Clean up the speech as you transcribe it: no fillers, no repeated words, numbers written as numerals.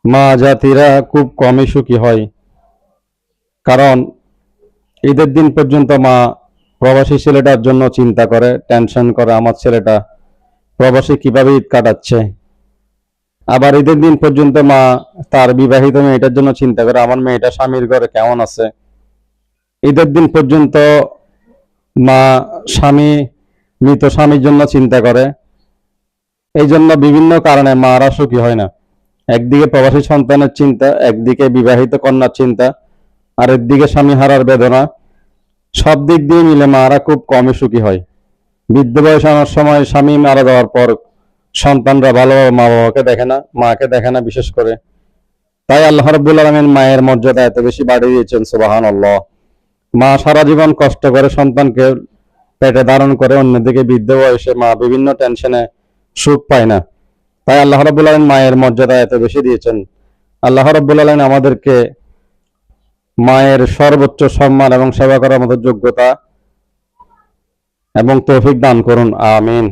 মা জাতিরা খুব কমই সুখী হয়। কারণ ঈদের দিন পর্যন্ত মা প্রবাসী ছেলেটার জন্য চিন্তা করে, টেনশন করে, আমার ছেলেটা প্রবাসী কিভাবে ঈদ কাটাচ্ছে। আবার ঈদের দিন পর্যন্ত মা তার বিবাহিত মেয়েটার জন্য চিন্তা করে, আমার মেয়েটা স্বামীর ঘরে কেমন আছে। ঈদের দিন পর্যন্ত মা মৃত স্বামীর জন্য চিন্তা করে। এই জন্য বিভিন্ন কারণে মারা সুখী হয় না। একদিকে প্রবাসী সন্তানের চিন্তা, একদিকে বিবাহিত কন্যার চিন্তা, আর একদিকে স্বামী হারার বেদনা। সব দিক দিয়ে মিলে মারা খুব কমই সুখী হয়। বৃদ্ধ বয়সে আনার সময় স্বামী মারা যাওয়ার পর সন্তানরা ভালোভাবে মা বাবাকে দেখে না, মাকে দেখে না বিশেষ করে। তাই আল্লাহ রাব্বুল আলামিন মায়ের মর্যাদা এত বেশি বাড়িয়ে দিয়েছেন, সুবহানাল্লাহ। মা সারা জীবন কষ্ট করে সন্তানকে পেটে ধারণ করে, অন্যদিকে বৃদ্ধ বয়সে মা বিভিন্ন টেনশনে সুখ পায় না। তাই আল্লাহ রাব্বুল আলামিন মায়ের মর্যাদা এত বেশি দিয়েছেন। আল্লাহ রাব্বুল আলামিন আমাদেরকে মায়ের সর্বোচ্চ সম্মান এবং সেবা করার মতো যোগ্যতা এবং তৌফিক দান করুন, আমিন।